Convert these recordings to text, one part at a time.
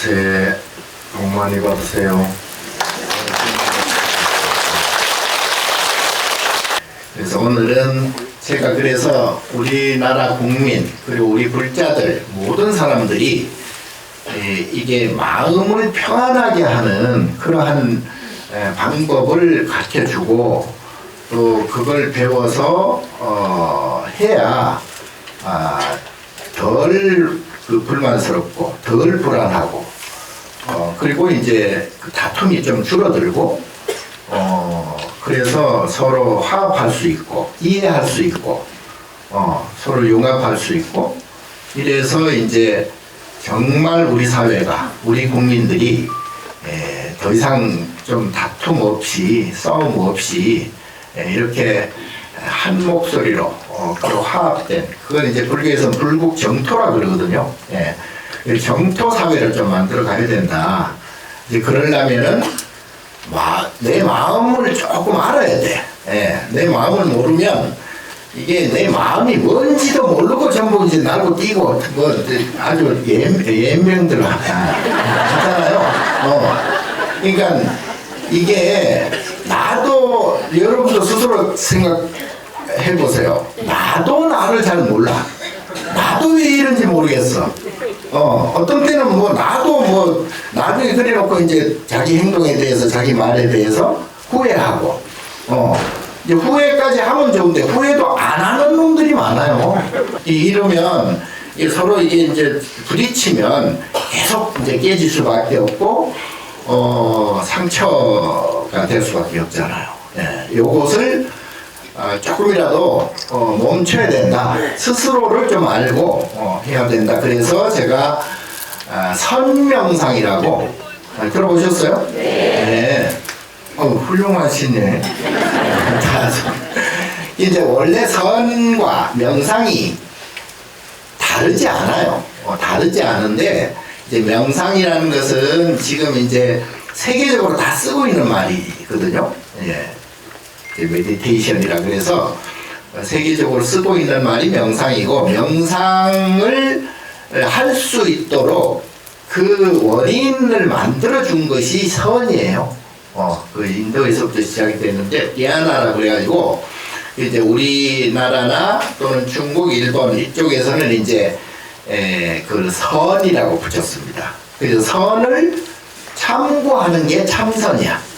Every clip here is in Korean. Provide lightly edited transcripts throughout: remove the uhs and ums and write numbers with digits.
새해 복 많이 받으세요. 그래서 오늘은 제가 그래서 우리나라 국민 그리고 우리 불자들 모든 사람들이 이게 마음을 평안하게 하는 그러한 방법을 가르쳐주고 또 그걸 배워서 해야 덜 불만스럽고 덜 불안하고 그리고 이제 그 다툼이 좀 줄어들고 그래서 서로 화합할 수 있고 이해할 수 있고 서로 융합할 수 있고 이래서 이제 정말 우리 사회가 우리 국민들이 더 이상 좀 다툼 없이 싸움 없이 이렇게 한 목소리로 화합된 그걸 이제 불교에서는 불국정토라 그러거든요. 정토 사회를 좀 만들어 가야 된다. 이제 그러려면은 내 마음을 조금 알아야 돼. 내 마음을 모르면 이게 내 마음이 뭔지도 모르고 전부 이제 날고 뛰고 뭐 아주 예명들 하잖아요. 그러니까 이게 나도 여러분도 스스로 생각해 보세요. 나도 나를 잘 몰라. 나도 왜 이런지 모르겠어. 어떤 때는 뭐 나도 뭐 나중에 그래놓고 이제 자기 행동에 대해서 자기 말에 대해서 후회하고 이제 후회까지 하면 좋은데 후회도 안 하는 놈들이 많아요. 이러면 서로 이게 이제 부딪히면 계속 이제 깨질 수밖에 없고 상처가 될 수밖에 없잖아요. 요것을 조금이라도 멈춰야 된다. 스스로를 좀 알고 해야 된다. 그래서 제가 선명상이라고 들어보셨어요? 네. 훌륭하시네. 이제 원래 선과 명상이 다르지 않아요. 다르지 않은데 이제 명상이라는 것은 지금 이제 세계적으로 다 쓰고 있는 말이거든요. 메디테이션이라 그래서 세계적으로 쓰고 있는 말이 명상이고 명상을 할 수 있도록 그 원인을 만들어 준 것이 선이에요. 그 인도에서부터 시작이 됐는데 디아나라 그래가지고 이제 우리나라나 또는 중국, 일본 이쪽에서는 이제 그 선이라고 붙였습니다. 그래서 선을 참고하는 게 참선이야.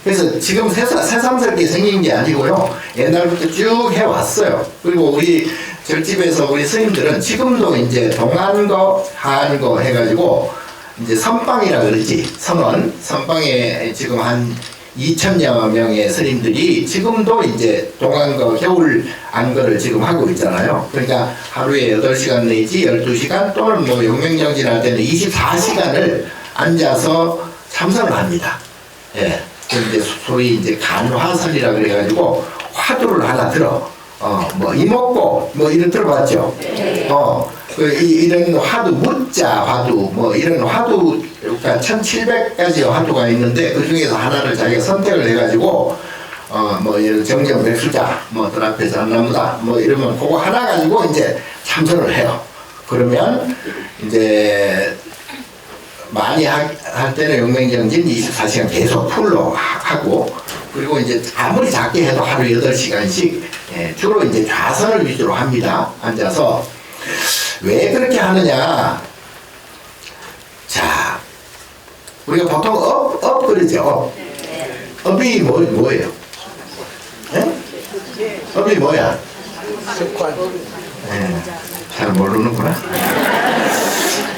그래서 지금 새삼스럽게 생긴 게 아니고요. 옛날부터 쭉 해왔어요. 그리고 우리 절집에서 우리 스님들은 지금도 이제 동안거, 하안거 해가지고 이제 선방이라 그러지. 선방에 지금 한 2,000여 명의 스님들이 지금도 이제 동안거, 겨울 안거를 지금 하고 있잖아요. 그러니까 하루에 8시간 내지 12시간 또는 뭐 용맹정진할 때는 24시간을 앉아서 참선을 합니다. 이제 소위 이제 간화선이라 그래가지고 화두를 하나 들어. 뭐 이목고 뭐 이런 들어봤죠? 이런 화두 무자 화두 뭐 이런 화두 그러니까 1700가지 화두가 있는데 그 중에서 하나를 자기가 선택을 해가지고 뭐 예를 정정 백수자 뭐 드라페 산나무다 뭐 이러면 그거 하나 가지고 이제 참선을 해요. 그러면 이제 많이 할 때는 용맹정진 24시간 계속 풀로 하고 그리고 이제 아무리 작게 해도 하루 8시간씩 주로 이제 좌선을 위주로 합니다. 앉아서 왜 그렇게 하느냐? 자, 우리가 보통 업 그러죠. 업이 뭐예요? 업이 뭐야? 습관. 잘 모르는구나.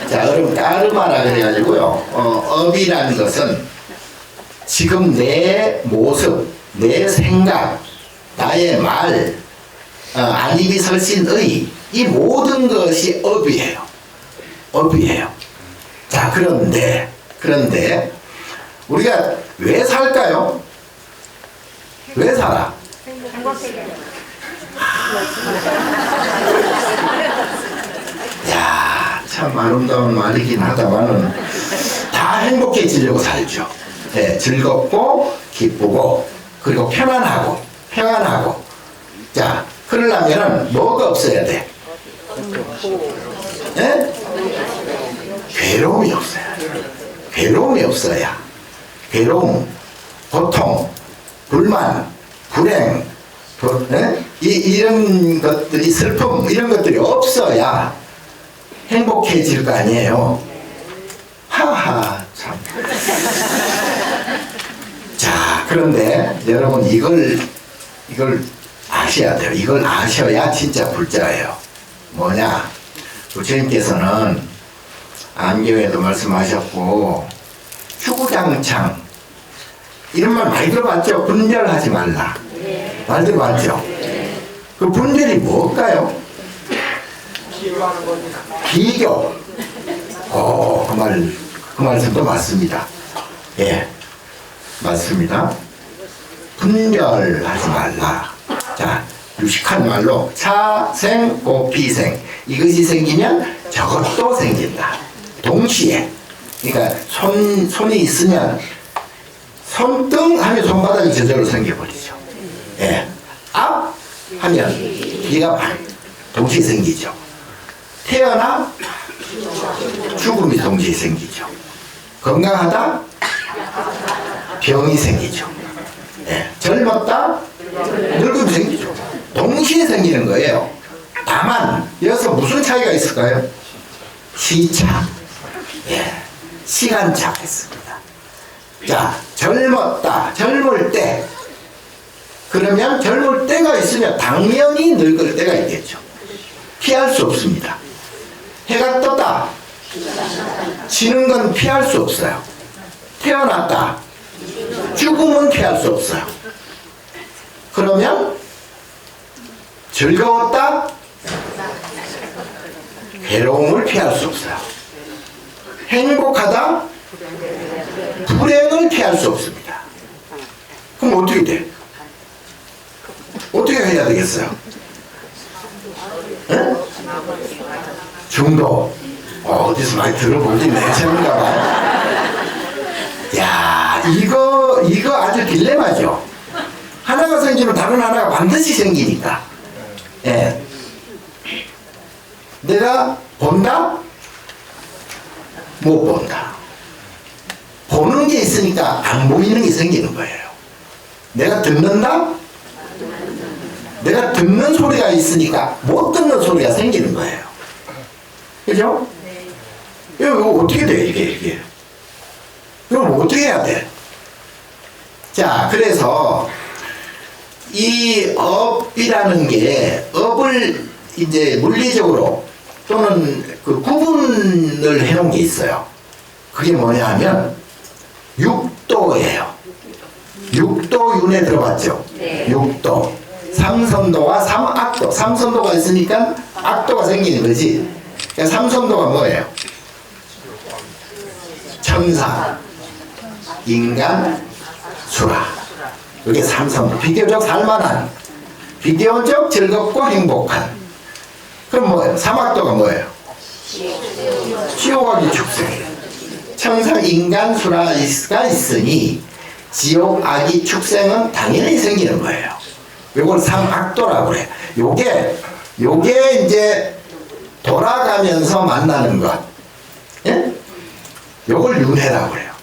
자, 여러분 까르마라 그래가지고요. 업이라는 것은 지금 내 모습, 내 생각, 나의 말, 안입이 설신의 이 모든 것이 업이에요. 업이에요. 자, 그런데 우리가 왜 살까요? 왜 살아? 야, 참 아름다운 말이긴 하다마는 다 행복해지려고 살죠. 즐겁고 기쁘고 그리고 편안하고 자, 그러려면은 뭐가 없어야 돼? 괴로움이 없어야 돼. 괴로움이 없어야. 괴로움, 고통, 불만, 불행, 이런 것들이, 슬픔, 이런 것들이 없어야 행복해질 거 아니에요. 하하, 참. 자, 그런데 여러분 이걸 아셔야 돼요. 이걸 아셔야 진짜 불자예요. 뭐냐? 부처님께서는 안경에도 말씀하셨고, 추구장창, 이런 말 많이 들어봤죠? 분별하지 말라. 많이 들어봤죠? 그 분별이 뭘까요? 비교. 그 말씀도 맞습니다. 예, 맞습니다. 분별하지 말라. 자, 유식한 말로 차생, 고피생. 이것이 생기면 저것도 생긴다. 동시에. 그러니까 손이 있으면 손등 하면 손바닥이 저절로 생겨버리죠. 예. 앞 하면 뒤가 동시에 생기죠. 태어나 죽음이 동시에 생기죠. 건강하다 병이 생기죠. 예. 젊었다 늙음이 생기죠. 동시에 생기는 거예요. 다만 여기서 무슨 차이가 있을까요? 시차, 예. 시간차가 있습니다. 자, 젊었다, 젊을 때. 그러면 젊을 때가 있으면 당연히 늙을 때가 있겠죠. 피할 수 없습니다. 해가 떴다, 지는 건 피할 수 없어요. 태어났다, 죽음은 피할 수 없어요. 그러면 즐거웠다, 괴로움을 피할 수 없어요. 행복하다, 불행을 피할 수 없습니다. 그럼 어떻게 돼? 어떻게 해야 되겠어요? 에? 중도. 어디서 많이 들어보긴 내세운가 봐요. 야, 이거 아주 딜레마죠. 하나가 생기면 다른 하나가 반드시 생기니까. 예. 내가 본다? 못 본다. 보는 게 있으니까 안 보이는 게 생기는 거예요. 내가 듣는다? 내가 듣는 소리가 있으니까 못 듣는 소리가 생기는 거예요. 그죠? 이거 어떻게 돼, 이게? 그럼 어떻게 해야 돼? 자, 그래서 이 업이라는 게, 업을 이제 물리적으로 또는 그 구분을 해놓은 게 있어요. 그게 뭐냐 하면 육도예요. 육도윤회 들어봤죠? 네. 육도. 삼선도와 삼악도. 삼선도가 있으니까 악도가 생기는 거지. 그러니까 삼선도가 뭐예요? 천사, 인간, 수라. 이게 삼선도. 비교적 살만한, 비교적 즐겁고 행복한. 그럼 뭐예요? 삼악도가 뭐예요? 지옥, 악이, 축생. 천사, 인간, 수라가 있으니 지옥, 악이, 축생은 당연히 생기는 거예요. 요걸 삼악도라고 그래요. 요게 이제 돌아가면서 만나는 것. 예? 요걸 윤회라고 그래요.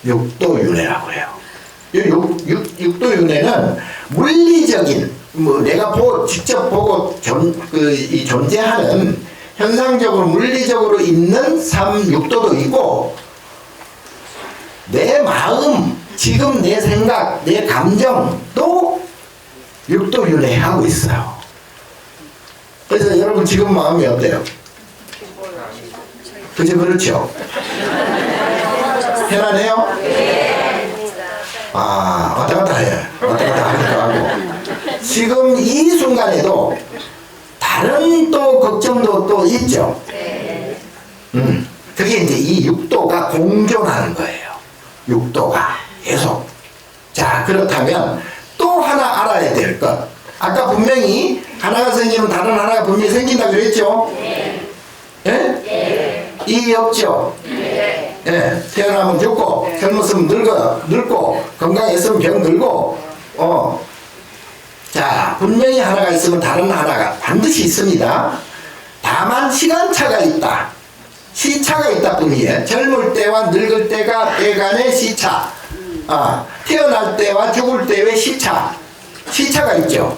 육도윤회라고 해요. 육도윤회는 물리적인, 내가 직접 보고 이 존재하는 현상적으로 물리적으로 있는 육도도 있고, 내 마음, 지금 내 생각, 내 감정도 육도윤회하고 있어요. 그래서 여러분 지금 마음이 어때요? 그죠? 그렇죠? 편안해요? 왔다 갔다 해. 왔다 갔다 하기도 하고. 지금 이 순간에도 다른 또 걱정도 또 있죠? 그게 이제 이 육도가 공존하는 거예요. 육도가 계속. 자, 그렇다면 또 하나 알아야 될 것. 아까 분명히 하나가 생기면 다른 하나가 분명히 생긴다 그랬죠? 네. 예? 네. 이해 없죠? 네. 예. 태어나면 죽고, 젊었으면 늙고, 건강했으면 병 들고, 자, 분명히 하나가 있으면 다른 하나가 반드시 있습니다. 다만 시간차가 있다. 시차가 있다 뿐이에요. 젊을 때와 늙을 때가 때간의 시차. 태어날 때와 죽을 때의 시차가 있죠.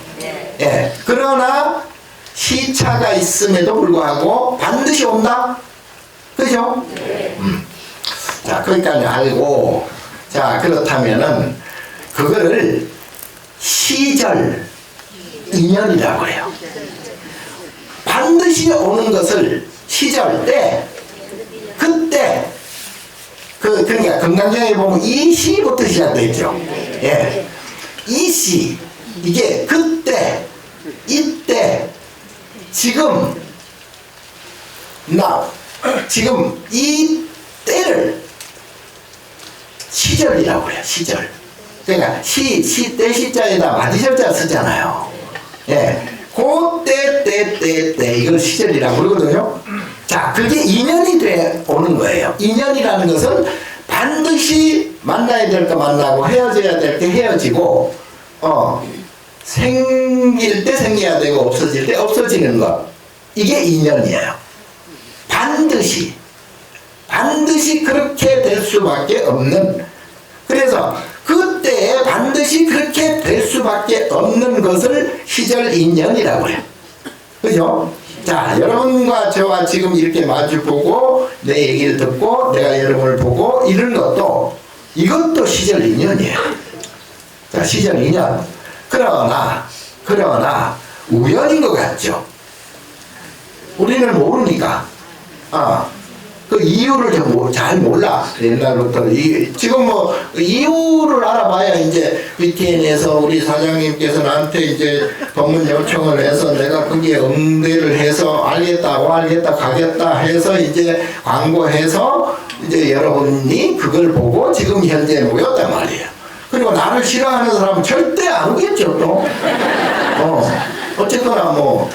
예. 그러나 시차가 있음에도 불구하고 반드시 온다. 그죠? 자, 거기까지 알고, 자, 그렇다면은 그거를 시절 인연이라고 해요. 반드시 오는 것을 시절 때, 그때, 그러니까 금강경에 보면 이 시부터 시작되죠. 예. 이 시, 이게 그때, 이때, 지금, 지금 이 때를 시절이라고 해요. 시절. 그러니까 때 시자에다 마디절자 쓰잖아요. 예. 때 이걸 시절이라고 그러거든요. 자, 그게 인연이 돼 오는 거예요. 인연이라는 것은 반드시 만나야 될 거 만나고 헤어져야 될 때 헤어지고, 생길 때 생겨야 되고 없어질 때 없어지는 것. 이게 인연이에요. 반드시 그렇게 될 수밖에 없는, 그래서 그때에 반드시 그렇게 될 수밖에 없는 것을 시절 인연이라고 해요. 그죠? 자, 여러분과 저와 지금 이렇게 마주보고 내 얘기를 듣고 내가 여러분을 보고 이런 것도, 이것도 시절 인연이에요. 자, 시절 인연. 그러나 우연인 것 같죠. 우리는 모르니까. 그 이유를 잘 몰라. 옛날부터. 지금 뭐, 이유를 알아봐야 이제 BTN에서 우리 사장님께서 나한테 이제 방문 요청을 해서 내가 거기에 응대를 해서 알겠다 가겠다 해서 이제 광고해서 이제 여러분이 그걸 보고 지금 현재 모였단 말이에요. 그리고 나를 싫어하는 사람은 절대 안 오겠죠, 또. 어쨌거나 뭐,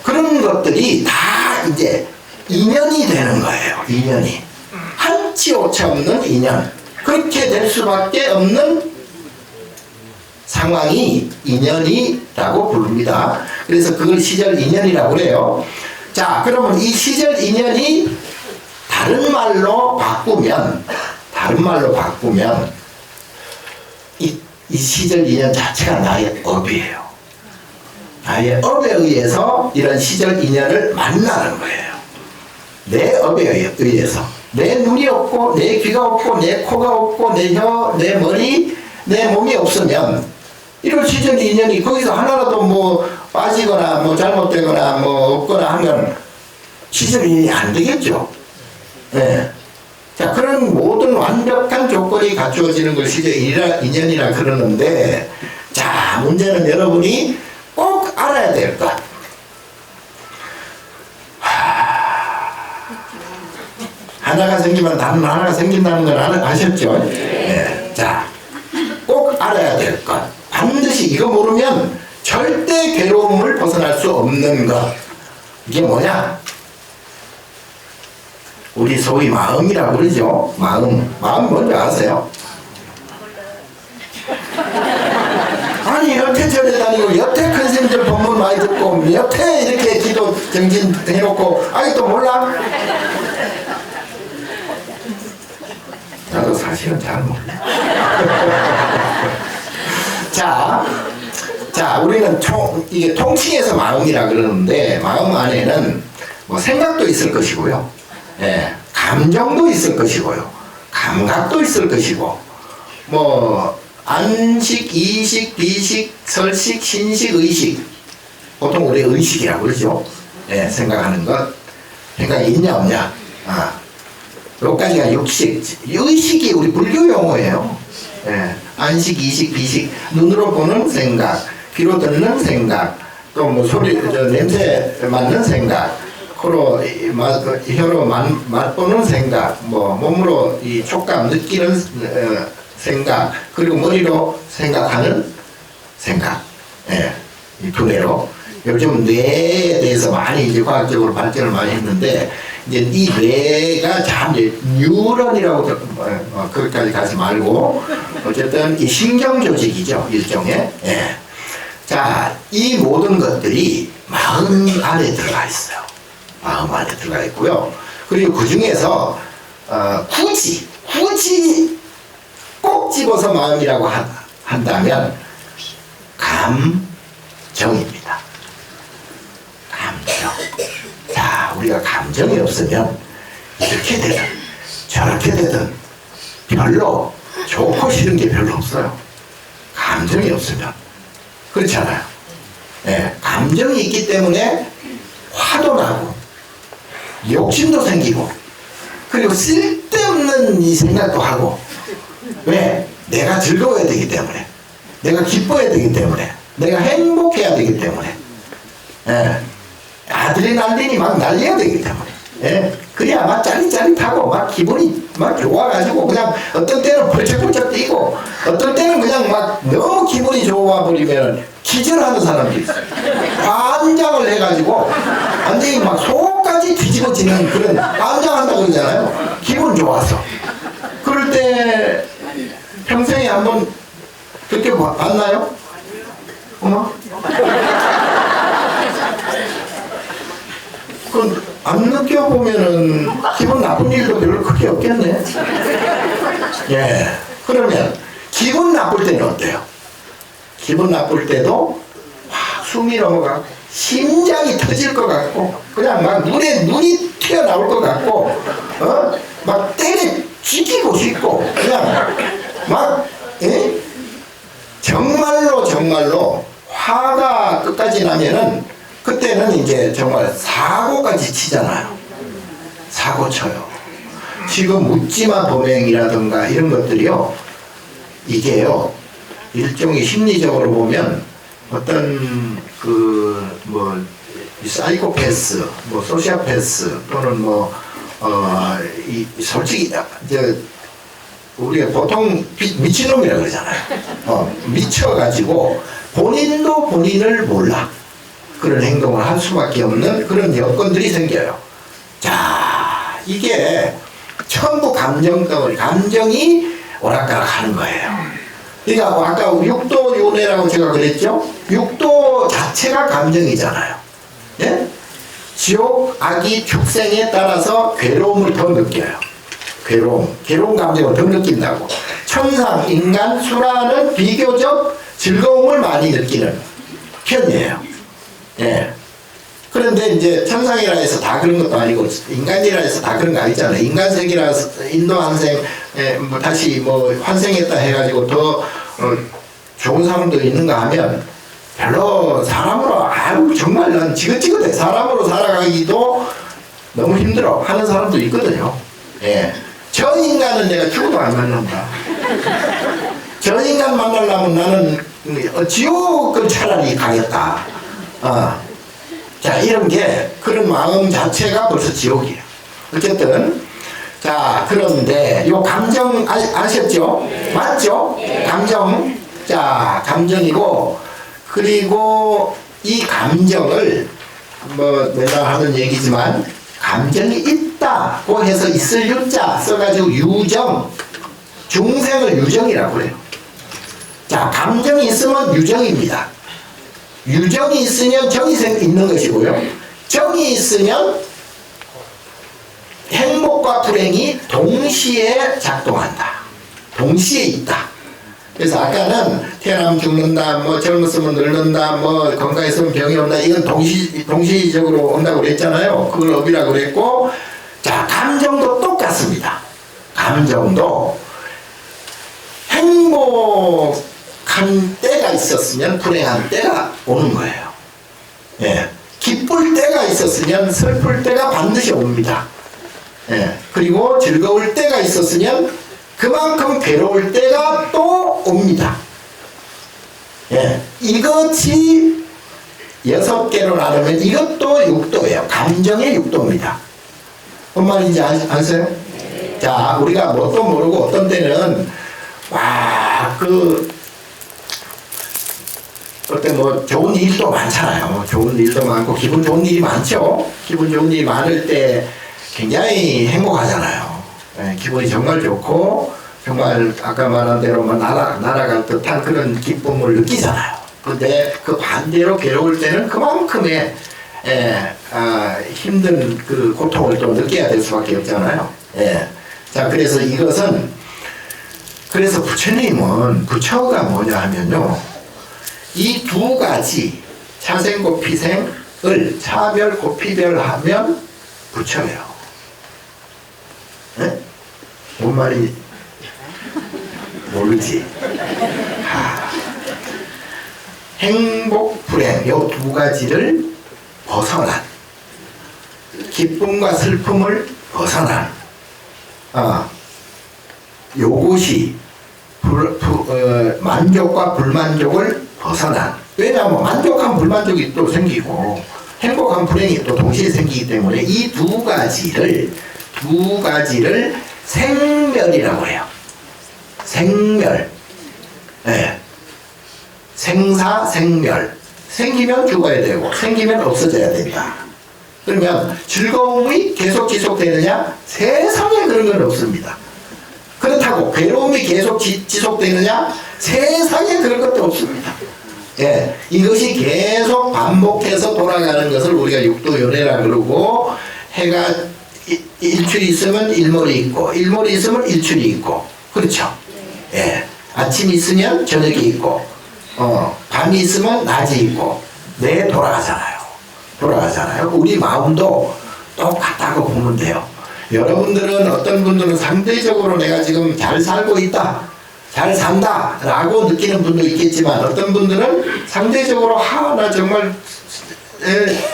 그런 것들이 다 이제 인연이 되는 거예요. 인연이. 한치 오차 없는 인연. 그렇게 될 수밖에 없는 상황이 인연이라고 부릅니다. 그래서 그걸 시절 인연이라고 그래요. 자, 그러면 이 시절 인연이 다른 말로 바꾸면 이 시절 인연 자체가 나의 업이에요. 나의 업에 의해서 이런 시절 인연을 만나는 거예요. 내 업에 의해서. 내 눈이 없고 내 귀가 없고 내 코가 없고 내 혀, 내 머리, 내 몸이 없으면 이런 시절 인연이 거기서 하나라도 뭐 빠지거나 뭐 잘못되거나 뭐 없거나 하면 시절 인연이 안 되겠죠. 네. 자, 그런 모든 완벽한 조건이 갖추어지는 걸 시절 인연이라 그러는데, 자, 문제는 여러분이 꼭 알아야 될 것. 하나가 생기면 다른 하나가 생긴다는 걸 아셨죠? 네. 자, 꼭 알아야 될 것. 반드시 이거 모르면 절대 괴로움을 벗어날 수 없는 것. 이게 뭐냐? 우리 소위 마음이라고 그러죠. 마음 뭔지 아세요? 아니, 여태 절에 다니고 여태 큰 스님들 법문 많이 듣고 여태 이렇게 기도 정진 해놓고 아직도 몰라? 나도 사실은 잘 몰라. 자, 우리는 이게 통칭해서 마음이라 그러는데, 마음 안에는 뭐 생각도 있을 것이고요. 예, 감정도 있을 것이고요. 감각도 있을 것이고, 뭐, 안식, 이식, 비식, 설식, 신식, 의식. 보통 우리 의식이라고 그러죠. 예, 생각하는 것. 생각이 있냐, 없냐. 여기까지가 육식. 의식이 우리 불교 용어예요. 예, 안식, 이식, 비식. 눈으로 보는 생각, 귀로 듣는 생각, 또 뭐 냄새 맡는 생각, 코로, 혀로 맛보는 생각, 뭐 몸으로 이 촉감 느끼는 생각, 그리고 머리로 생각하는 생각. 예, 이 두뇌로. 요즘 뇌에 대해서 많이 이제 과학적으로 발전을 많이 했는데, 이제 이 뇌가 참 뉴런이라고 거기까지 가지 말고, 어쨌든 이 신경 조직이죠, 일종의. 예. 자, 이 모든 것들이 마음 안에 들어가 있어요. 마음 안에 들어가 있고요. 그리고 그 중에서 굳이 꼭 집어서 마음이라고 한다면 감정입니다. 감정. 자, 우리가 감정이 없으면 이렇게 되든 저렇게 되든 별로 좋고 싫은 게 별로 없어요. 감정이 없으면. 그렇잖아요. 네, 감정이 있기 때문에 화도 나고 욕심도 생기고 그리고 쓸데없는 이 생각도 하고. 왜? 내가 즐거워야 되기 때문에, 내가 기뻐야 되기 때문에, 내가 행복해야 되기 때문에, 예. 아드레날린이 막 날려야 되기 때문에, 예. 그래야 막 짜릿짜릿하고 막 기분이 막 좋아가지고 그냥 어떤 때는 벌쩍벌쩍 뛰고 어떤 때는 그냥 막 너무 기분이 좋아버리면 기절하는 사람들이 있어요. 환장을 해가지고 완전히 막 속까지 뒤집어지는 그런 환장한다고 그러잖아요. 기분 좋아서. 그럴 때 평생에 한번 그렇게 봤나요? 어머? 그 안 느껴보면은 기분 나쁜 일도 별로 크게 없겠네. 예. 그러면 기분 나쁠 때는 어때요? 기분 나쁠 때도 확 숨이 넘어가고 심장이 터질 것 같고 그냥 막 눈이 튀어나올 것 같고 막 때려 죽이고 싶고 그냥 막 정말로 화가 끝까지 나면은 그때는 이제 정말 사고까지 치잖아요. 사고 쳐요. 지금 묻지마 범행이라든가 이런 것들이요. 이게요. 일종의 심리적으로 보면 어떤 사이코패스, 소시오패스 또는 솔직히 우리가 보통 미친놈이라고 그러잖아요. 미쳐가지고 본인도 본인을 몰라. 그런 행동을 할 수밖에 없는 그런 여건들이 생겨요. 자, 이게 전부 감정이 오락가락 하는 거예요. 그러니까 아까 육도 윤회라고 제가 그랬죠? 육도 자체가 감정이잖아요. 예? 지옥, 악이 축생에 따라서 괴로움을 더 느껴요. 괴로운 감정을 더 느낀다고. 천상, 인간, 수라는 비교적 즐거움을 많이 느끼는 편이에요. 예. 그런데 이제 천상이라 해서 다 그런 것도 아니고 인간이라 해서 다 그런 거 아니잖아요. 인간색이라 해서 인도 환생, 다시 환생했다 해가지고 더 좋은 사람도 있는가 하면 별로 사람으로 정말 난 지긋지긋해. 사람으로 살아가기도 너무 힘들어 하는 사람도 있거든요. 예. 저 인간은 내가 죽어도 안 만난다. 저 인간 만나려면 나는 지옥을 차라리 가겠다. 자, 이런 게 그런 마음 자체가 벌써 지옥이에요. 어쨌든 자, 그런데 요 감정 아셨죠? 맞죠? 감정. 자, 감정이고 그리고 이 감정을 내가 하는 얘기지만 감정이 있다고 해서 있을 유자 써가지고 유정, 중생을 유정이라고 해요. 자, 감정이 있으면 유정입니다. 유정이 있으면 정이 있는 것이고요. 정이 있으면 행복과 불행이 동시에 작동한다. 동시에 있다. 그래서 아까는 태어나면 죽는다, 젊었으면 늙는다, 건강했으면 병이 온다. 이건 동시적으로 온다고 그랬잖아요. 그걸 업이라고 그랬고, 자, 감정도 똑같습니다. 감정도 행복한 때가 있었으면 불행한 때가 오는 거예요. 예. 기쁠 때가 있었으면 슬플 때가 반드시 옵니다. 예. 그리고 즐거울 때가 있었으면 그만큼 괴로울 때가 또 옵니다. 예. 이것이 6개로 나누면 이것도 육도예요. 감정의 육도입니다. 뭔 말인지 아세요? 자, 우리가 뭣도 모르고 어떤 때는 그때 좋은 일도 많잖아요. 좋은 일도 많고 기분 좋은 일이 많죠. 기분 좋은 일이 많을 때 굉장히 행복하잖아요. 네, 기분이 정말 좋고 정말 아까 말한 대로 날아갈 듯한 그런 기쁨을 느끼잖아요. 근데 그 반대로 괴로울 때는 그만큼의 힘든 그 고통을 또 느껴야 될 수밖에 없잖아요. 예. 자, 그래서 이것은, 그래서 부처님은, 부처가 뭐냐 하면요, 이 두 가지, 차생고 피생을 차별 고피별하면 부처예요. 예? 뭔 말이 모르지? 행복, 불행, 요 두 가지를 벗어난, 기쁨과 슬픔을 벗어난, 요것이 만족과 불만족을 벗어난, 왜냐하면 만족한 불만족이 또 생기고 행복한 불행이 또 동시에 생기기 때문에 이 두 가지를 생멸이라고 해요. 생멸. 네. 생사, 생멸. 생기면 죽어야 되고 생기면 없어져야 된다. 그러면 즐거움이 계속 지속되느냐? 세상에 그런 건 없습니다. 그렇다고 괴로움이 계속 지속되느냐? 세상에 그런 것도 없습니다. 예, 이것이 계속 반복해서 돌아가는 것을 우리가 육도연애라 그러고, 해가 일출이 있으면 일몰이 있고 일몰이 있으면 일출이 있고, 그렇죠? 예, 아침이 있으면 저녁이 있고 밤이 있으면 낮이 있고, 네, 돌아가잖아요. 우리 마음도 똑같다고 보면 돼요. 여러분들은, 어떤 분들은 상대적으로 내가 지금 잘 살고 있다, 잘 산다 라고 느끼는 분도 있겠지만, 어떤 분들은 상대적으로 나 정말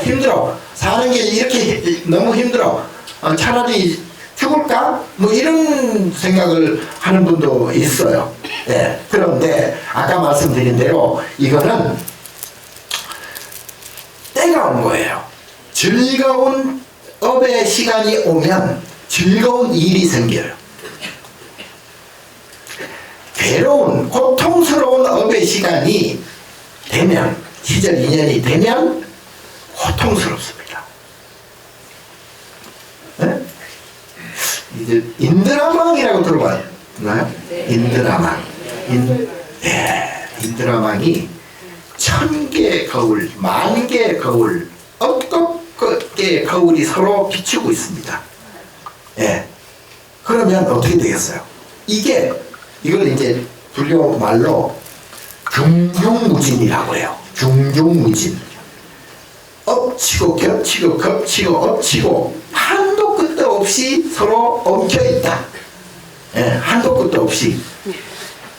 힘들어, 사는 게 이렇게 너무 힘들어, 차라리 죽을까? 뭐 이런 생각을 하는 분도 있어요. 네. 그런데 아까 말씀드린 대로 이거는 때가 온 거예요. 즐거운 업의 시간이 오면 즐거운 일이 생겨요. 괴로운, 고통스러운 업의 시간이 되면, 시절 인연이 되면 고통스럽습니다. 네? 이제 인드라망이라고 들어봤나요? 네. 인드라망. 인드라망이 1000개의 거울, 10,000개의 거울, 억겁게 거울이 서로 비추고 있습니다. 예. 그러면 어떻게 되겠어요? 이걸 이제 불교 말로 중중무진이라고 해요. 중중무진. 엎치고 겹치고 겹치고 엎치고 한도 끝도 없이 서로 엉켜 있다. 예, 한도 끝도 없이.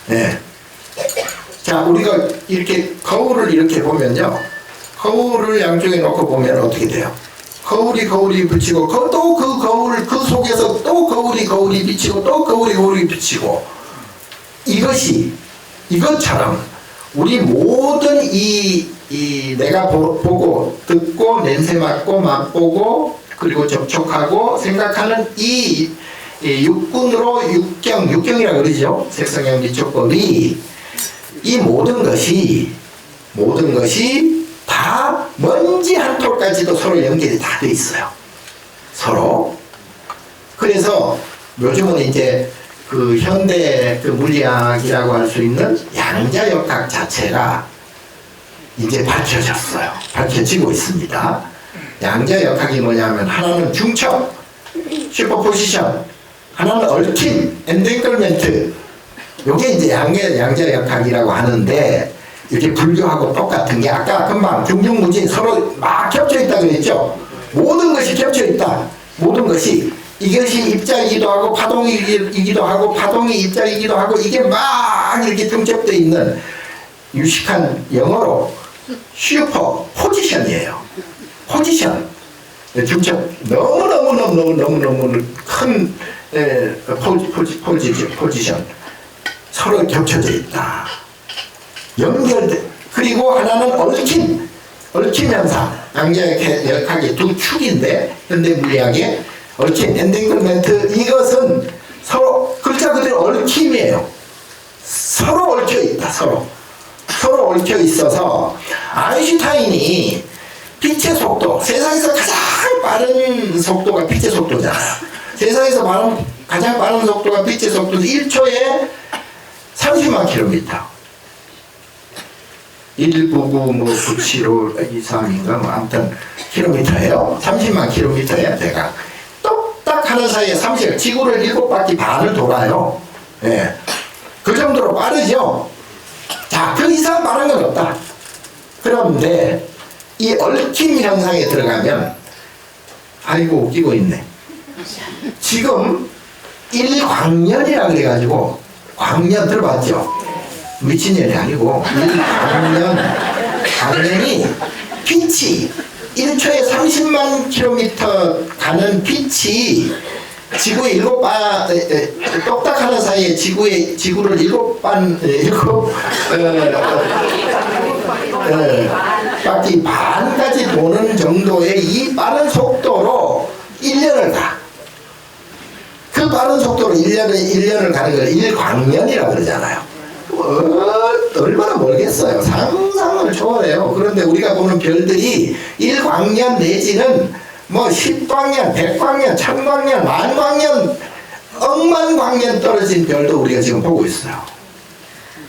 예. 자, 우리가 이렇게 거울을 이렇게 보면요, 거울을 양쪽에 놓고 보면 어떻게 돼요? 거울이 비치고, 또 그 거울, 그 속에서 또 거울이 비치고, 또 거울이 비치고, 이것처럼 우리 모든 내가 보고 듣고 냄새 맡고 맛보고 그리고 접촉하고 생각하는 이 육군으로 육경이라고 그러죠. 색성형 미촉법이, 이 모든 것이 다 먼지 한 톨까지도 서로 연결이 다 돼 있어요. 서로. 그래서 요즘은 이제 그 현대 그 물리학이라고 할 수 있는 양자역학 자체가 이제 밝혀지고 있습니다. 양자역학이 뭐냐면, 하나는 중첩, 슈퍼포지션, 하나는 얽힘, 엔댕글멘트. 요게 이제 양자역학이라고 하는데, 이렇게 불교하고 똑같은 게, 아까 금방 중중무진 서로 막 겹쳐 있다 그랬죠? 모든 것이 겹쳐 있다. 모든 것이. 이것이 입자이기도 하고 파동이기도 하고 파동이 입자이기도 하고, 이게 막 이렇게 중첩되어 있는, 유식한 영어로 슈퍼 포지션이에요. 포지션. 중첩 너무너무 큰 포지션. 서로 겹쳐져 있다. 연결돼. 그리고 하나는 얽힘 현상. 양자역학의 두 축인데, 현대 물리학의 얽힘, 엔딩글멘트, 이것은 서로 글자 그대로 얽힘이에요. 서로 얽혀 있다. 서로 얽혀 있어서, 아인슈타인이 빛의 속도, 세상에서 가장 빠른 속도가 빛의 속도잖아요. 세상에서 가장 빠른 속도가 빛의 속도도 1초에 30만 킬로미터. 199 뭐 975 23인가 뭐 아무튼 킬로미터예요. 30만 킬로미터예요. 대강 똑딱 하는 사이에 30 지구를 7바퀴 반을 돌아요. 예. 그 정도로 빠르죠. 자, 그 이상 빠른 건 없다. 그런데 이 얽힘 현상에 들어가면 아이고 웃기고 있네. 지금 1광년이라 그래가지고 광년 들어봤죠? 미친년이 아니고 1광년이 빛이 1초에 30만 킬로미터 가는 빛이 지구의 똑딱하는 사이에 지구를 바퀴 반까지 도는 정도의 이 빠른 속도로 1년을 가. 그 빠른 속도로 1년을 가는 걸 1광년이라고 그러잖아요. 얼마나 멀겠어요. 상상을 초월해요. 그런데 우리가 보는 별들이 1광년 내지는 뭐 10광년, 100광년, 1000광년, 만광년, 억만광년 떨어진 별도 우리가 지금 보고 있어요.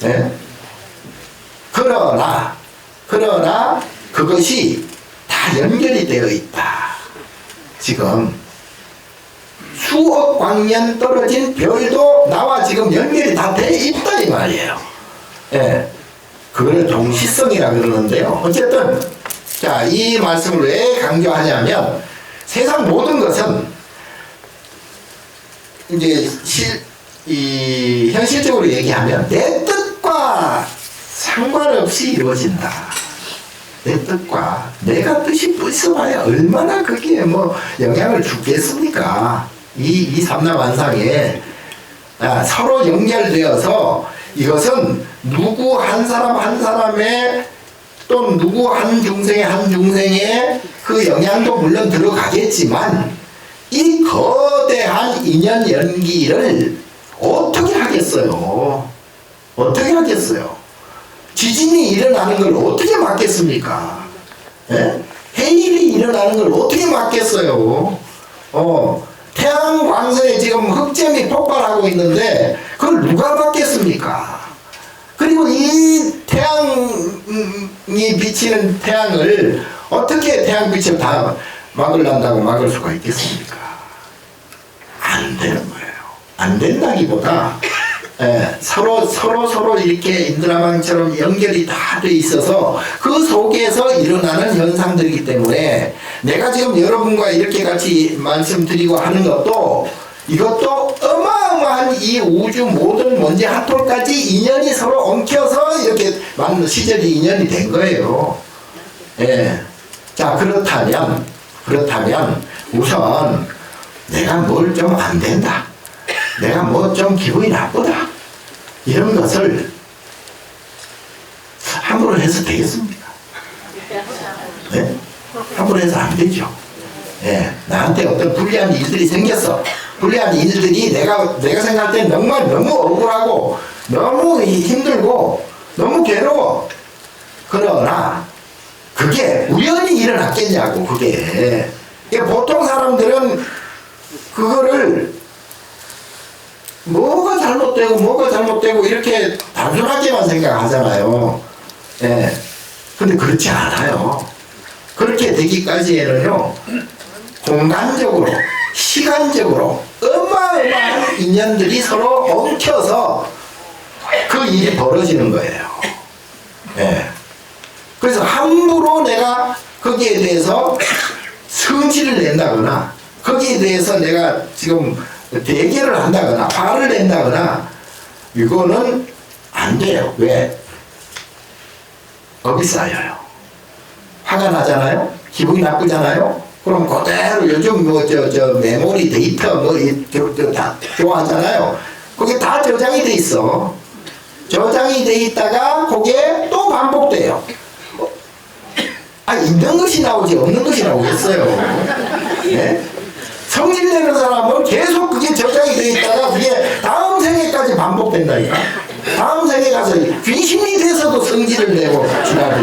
네? 그러나 그것이 다 연결이 되어 있다. 지금 수억 광년 떨어진 별도 나와 지금 연결이 다 돼 있다 이 말이에요. 예. 그걸 동시성이라 그러는데요. 어쨌든 자, 이 말씀을 왜 강조하냐면 세상 모든 것은 이제 현실적으로 얘기하면 내 뜻과 상관없이 이루어진다. 내 뜻과 내가 뜻이 있어봐야 얼마나 거기에 뭐 영향을 주겠습니까? 이 삼라만상에 서로 연결되어서 이것은 누구 한 사람 한 사람의 또 누구 한 중생의 그 영향도 물론 들어가겠지만 이 거대한 인연 연기를 어떻게 하겠어요? 어떻게 하겠어요? 지진이 일어나는 걸 어떻게 막겠습니까? 예? 해일이 일어나는 걸 어떻게 막겠어요? 태양 광선에 지금 흑점이 폭발하고 있는데 그걸 누가 막겠습니까? 그리고 이 태양이 비치는 태양을 어떻게 태양빛을 다 막으려고 막을 수가 있겠습니까? 안 되는 거예요. 안 된다기보다 서로 이렇게 인드라망처럼 연결이 다 돼 있어서 그 속에서 일어나는 현상들이기 때문에 내가 지금 여러분과 이렇게 같이 말씀드리고 하는 것도 이것도 어마어마한 이 우주 모든 먼지 한 톨까지 인연이 서로 엉켜서 이렇게 만든 시절이 인연이 된 거예요. 예. 자, 그렇다면 우선 내가 뭘 좀 안 된다. 내가 뭐 좀 기분이 나쁘다. 이런 것을 함부로 해서 되겠습니까? 네? 함부로 해서 안 되죠. 네. 나한테 어떤 불리한 일들이 생겼어. 불리한 일들이 내가 생각할 때 정말 너무 억울하고 너무 힘들고 너무 괴로워. 그러나 그게 우연히 일어났겠냐고. 그게 보통 사람들은 그거를 뭐가 잘못되고 이렇게 단순하게만 생각하잖아요. 예. 근데 그렇지 않아요. 그렇게 되기까지에는요, 공간적으로, 시간적으로 어마어마한 인연들이 서로 엉켜서 그 일이 벌어지는 거예요. 예. 그래서 함부로 내가 거기에 대해서 성질을 낸다거나, 거기에 대해서 내가 지금 대결을 한다거나 화를 낸다거나 이거는 안 돼요. 왜? 업이 쌓여요. 화가 나잖아요. 기분이 나쁘잖아요. 그럼 그대로 요즘 뭐 메모리 데이터 뭐 다 좋아하잖아요. 그게 다 저장이 돼 있어. 저장이 돼 있다가 그게 또 반복돼요. 있는 것이 나오지 없는 것이 나오겠어요. 네? 성질내는 사람은 계속 그게 저장이 돼 있다가 그게 다음 생에까지 반복된다니까. 다음 생에 가서 귀신이 돼서도 성질을 내고 지나고.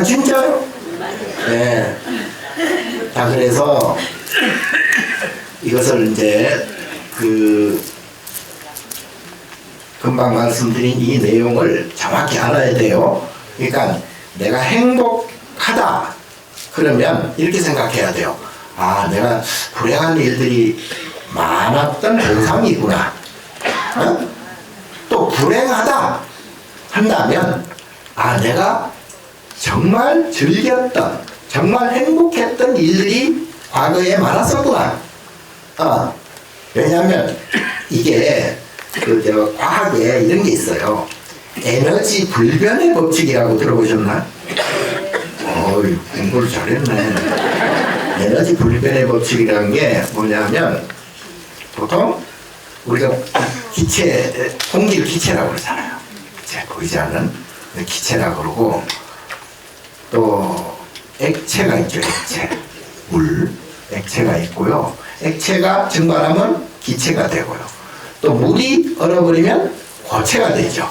진짜요? 네. 자, 그래서 이것을 이제 금방 말씀드린 이 내용을 정확히 알아야 돼요. 그러니까 내가 행복하다 그러면 이렇게 생각해야 돼요. 아, 내가 불행한 일들이 많았던 보상이구나. 어? 또 불행하다 한다면 아, 내가 정말 즐겼던 정말 행복했던 일들이 과거에 많았었구나. 왜냐하면 이게 과학에 이런 게 있어요. 에너지 불변의 법칙이라고 들어보셨나? 공부를 잘했네. 에너지 불변의 법칙이라는 게 뭐냐면 보통 우리가 기체, 공기를 기체라고 그러잖아요. 기체, 보이지 않는 기체라고 그러고 또 액체가 있죠. 액체, 물, 액체가 있고요. 액체가 증발하면 기체가 되고요. 또 물이 얼어버리면 고체가 되죠.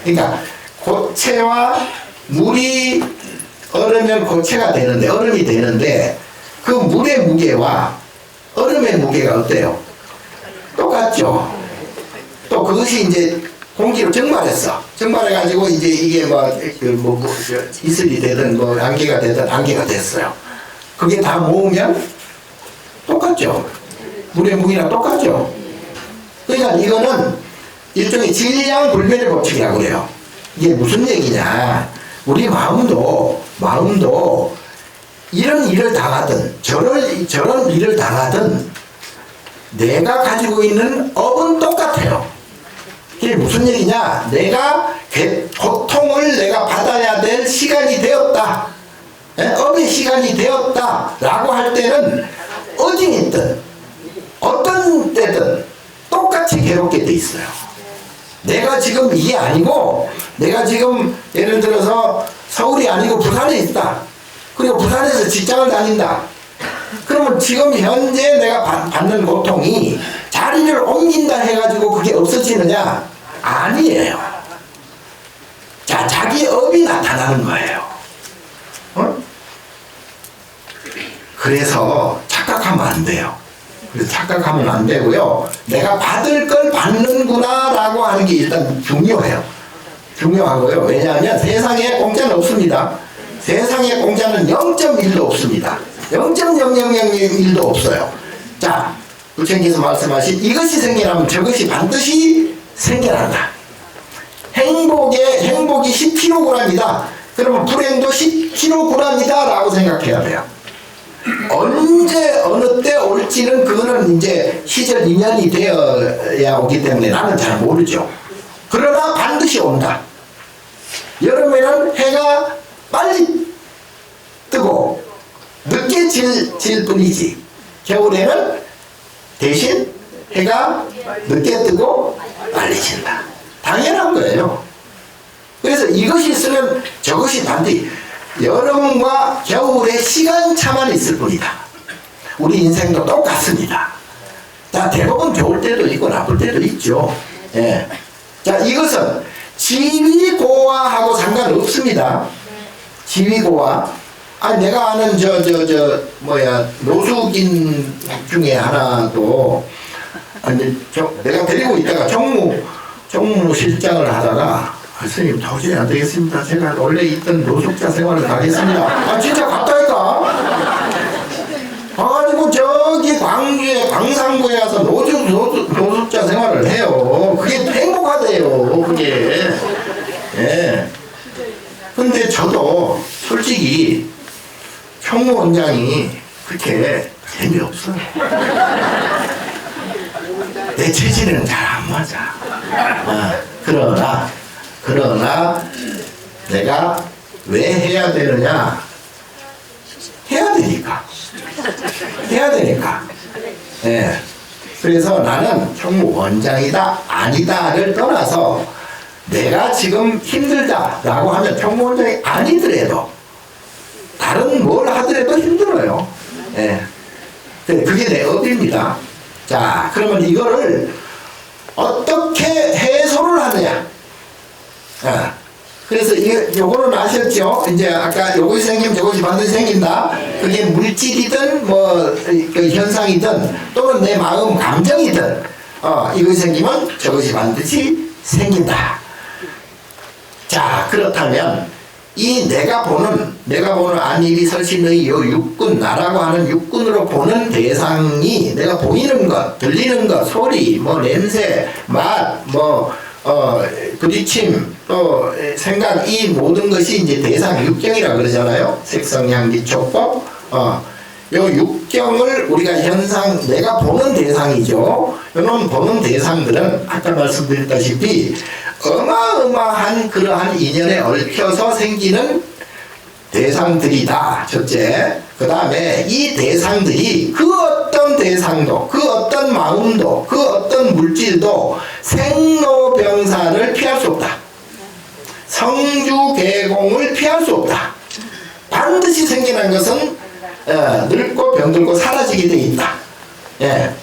그러니까 고체와 물이 얼으면 고체가 되는데, 얼음이 되는데 그 물의 무게와 얼음의 무게가 어때요? 똑같죠. 또 그것이 이제 공기로 증발했어. 증발해가지고 이제 이게 이슬이 되든 안개가 되든 안개가 됐어요. 그게 다 모으면 똑같죠. 물의 무게랑 똑같죠. 그러니까 이거는 일종의 질량 불변의 법칙이라고 그래요. 이게 무슨 얘기냐? 우리 마음도 이런 일을 당하든 저런 일을 당하든 내가 가지고 있는 업은 똑같아요. 이게 무슨 얘기냐? 내가 고통을 내가 받아야 될 시간이 되었다. 업의 시간이 되었다 라고 할 때는 어디있든 어떤 때든 똑같이 괴롭게 돼 있어요. 내가 지금 이게 아니고 내가 지금 예를 들어서 서울이 아니고 부산에 있다. 그리고 부산에서 직장을 다닌다. 그러면 지금 현재 내가 받는 고통이 자리를 옮긴다 해가지고 그게 없어지느냐? 아니에요. 자, 자기 업이 나타나는 거예요. 그래서 착각하면 안 돼요. 그래서 착각하면 안 되고요. 내가 받을 걸 받는구나 라고 하는 게 일단 중요해요. 중요하고요. 왜냐하면 세상에 공짜는 없습니다. 세상에 공짜는 0.1도 없습니다. 0.0001도 없어요. 자, 부처님께서 말씀하신 이것이 생겨나면 저것이 반드시 생겨난다. 행복이 10kg이다. 그러면 불행도 10kg이다 라고 생각해야 돼요. 언제 어느 때 올지는 그거는 이제 시절 인연이 되어야 오기 때문에 나는 잘 모르죠. 그러나 반드시 온다. 여름에는 해가 빨리 뜨고 늦게 질 뿐이지 겨울에는 대신 해가 늦게 뜨고 빨리 진다. 당연한 거예요. 그래서 이것이 있으면 저것이 반드시 여름과 겨울의 시간차만 있을 뿐이다. 우리 인생도 똑같습니다. 자, 대부분 좋을 때도 있고 나쁠 때도 있죠. 예. 자, 이것은 지위고화하고 상관없습니다. 지위고화. 아니, 내가 아는 노숙인 중에 하나도, 내가 데리고 있다가 정무 실장을 하다가, 스님 도저히 안 되겠습니다. 제가 원래 있던 노숙자 생활을 가겠습니다. 아, 진짜 갔다니까? 가가지고 저기 광주에, 광산구에 가서 노숙자 생활을 해요. 그게 행복하대요, 그게. 예. 근데 저도 솔직히 총무원장이 그렇게 재미없어요. 내 체질은 잘 안 맞아. 그러나 내가 왜 해야 되느냐? 해야 되니까. 예. 그래서 나는 총무원장이다 아니다를 떠나서 내가 지금 힘들다라고 하면 총무원장이 아니더라도 다른 뭘 하더라도 힘들어요. 예. 그게 내 업입니다. 자, 그러면 이거를 어떻게 해소를 하느냐? 그래서 요거는 아셨죠? 이제 아까 요것이 생기면 저것이 반드시 생긴다. 그게 물질이든 그 현상이든 또는 내 마음 감정이든 이것이 생기면 저것이 반드시 생긴다. 자, 그렇다면 이 내가 보는 안일이 설신의 요 육군, 나라고 하는 육군으로 보는 대상이 내가 보이는 것, 들리는 것, 소리, 뭐 냄새, 맛, 부딪힘, 또 생각, 이 모든 것이 이제 대상 육경이라 그러잖아요. 색성, 향기, 촉법. 요 육경을 우리가 현상, 내가 보는 대상이죠. 이런 보는 대상들은 아까 말씀드렸다시피 어마어마한 그러한 인연에 얽혀서 생기는 대상들이다. 첫째. 그 다음에 이 대상들이 그 어떤 대상도, 그 어떤 마음도, 그 어떤 물질도 생로병사를 피할 수 없다. 성주개공을 피할 수 없다. 반드시 생겨난 것은 늙고 병들고 사라지게 돼 있다. 예.